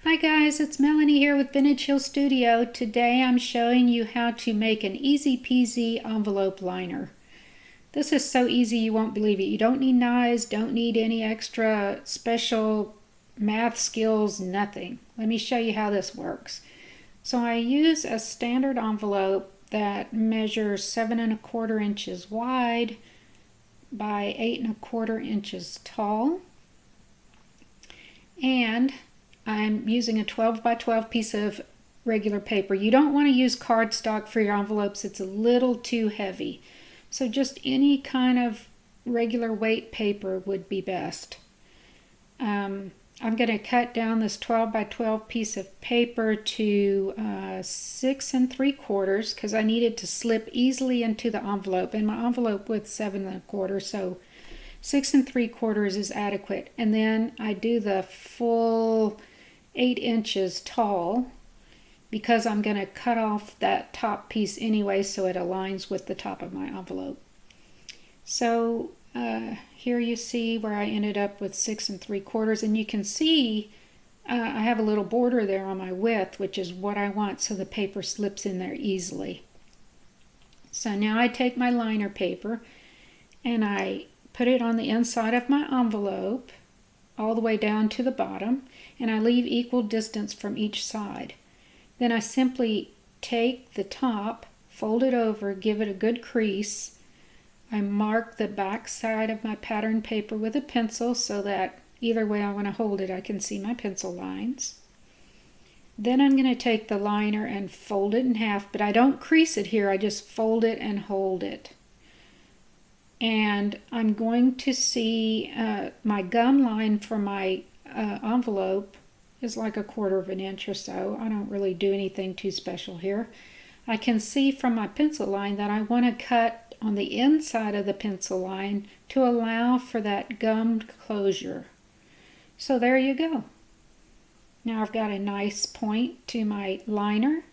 Hi guys, it's Melanie here with Vintage Hill Studio. Today I'm showing you how to make an easy-peasy envelope liner. This is so easy you won't believe it. You don't need knives, don't need any extra special math skills, nothing. Let me show you how this works. So I use a standard envelope that measures 7¼ inches wide by 8¼ inches tall. And I'm using a 12 by 12 piece of regular paper. You don't want to use cardstock for your envelopes. It's a little too heavy. So just any kind of regular weight paper would be best. I'm going to cut down this 12 by 12 piece of paper to 6¾ because I need it to slip easily into the envelope. And my envelope with 7¼ so 6¾ is adequate. And then I do the full 8 inches tall because I'm going to cut off that top piece anyway so it aligns with the top of my envelope. So here you see where I ended up with 6¾ and you can see I have a little border there on my width, which is what I want so the paper slips in there easily. So now I take my liner paper and I put it on the inside of my envelope all the way down to the bottom, and I leave equal distance from each side. Then I simply take the top, fold it over, give it a good crease. I mark the back side of my pattern paper with a pencil so that either way I want to hold it I can see my pencil lines. Then I'm going to take the liner and fold it in half, but I don't crease it here, I just fold it and hold it. And I'm going to see my gum line for my envelope is like 1/4 inch or so. I don't really do anything too special here. I can see from my pencil line that I want to cut on the inside of the pencil line to allow for that gummed closure. So there you go. Now I've got a nice point to my liner.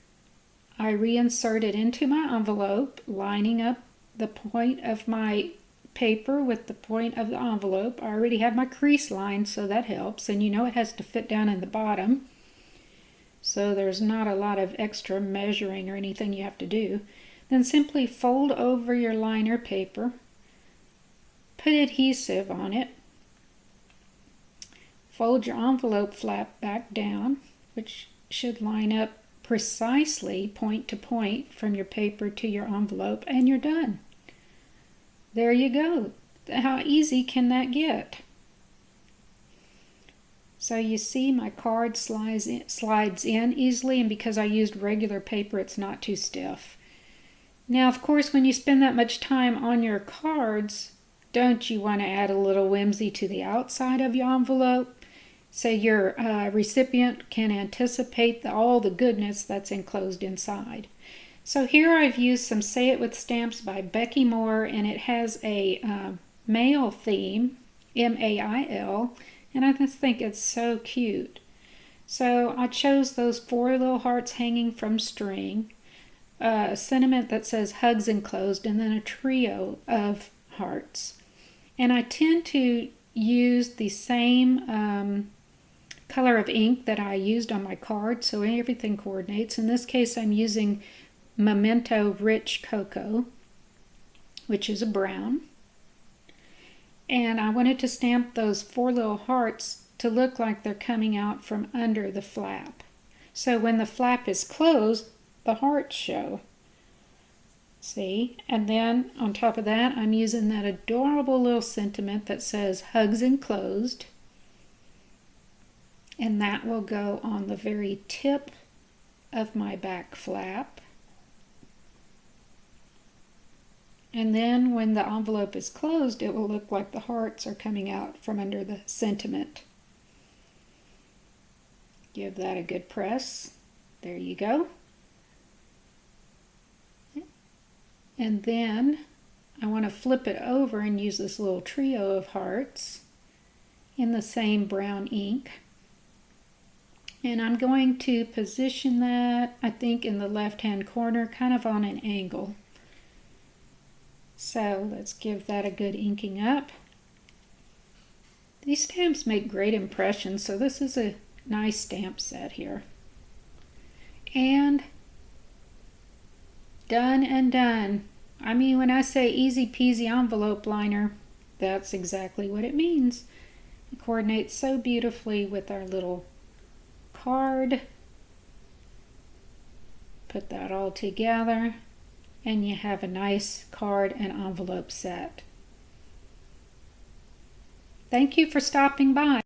I reinsert it into my envelope, lining up the point of my paper with the point of the envelope. I already have my crease line, so that helps, and you know it has to fit down in the bottom, so there's not a lot of extra measuring or anything you have to do. Then simply fold over your liner paper, put adhesive on it, fold your envelope flap back down, which should line up precisely point to point from your paper to your envelope, and you're done. There you go. How easy can that get? So you see my card slides in easily, and because I used regular paper it's not too stiff. Now of course when you spend that much time on your cards, don't you want to add a little whimsy to the outside of your envelope so your recipient can anticipate all the goodness that's enclosed inside? So here I've used some Say It With Stamps by Becky Moore, and it has a mail theme, M-A-I-L, and I just think it's so cute. So I chose those 4 little hearts hanging from string, a sentiment that says hugs enclosed, and then a trio of hearts. And I tend to use the same color of ink that I used on my card, so everything coordinates. In this case I'm using Memento Rich Cocoa, which is a brown, and I wanted to stamp those 4 little hearts to look like they're coming out from under the flap. So when the flap is closed, the hearts show. See? And then on top of that I'm using that adorable little sentiment that says hugs enclosed, and that will go on the very tip of my back flap. And then when the envelope is closed, it will look like the hearts are coming out from under the sentiment. Give that a good press. There you go. And then I want to flip it over and use this little trio of hearts in the same brown ink. And I'm going to position that, I think, in the left-hand corner, kind of on an angle. So let's give that a good inking up. These stamps make great impressions, so this is a nice stamp set here. And done and done. I mean, when I say easy peasy envelope liner, that's exactly what it means. It coordinates so beautifully with our little card. Put that all together and you have a nice card and envelope set. Thank you for stopping by.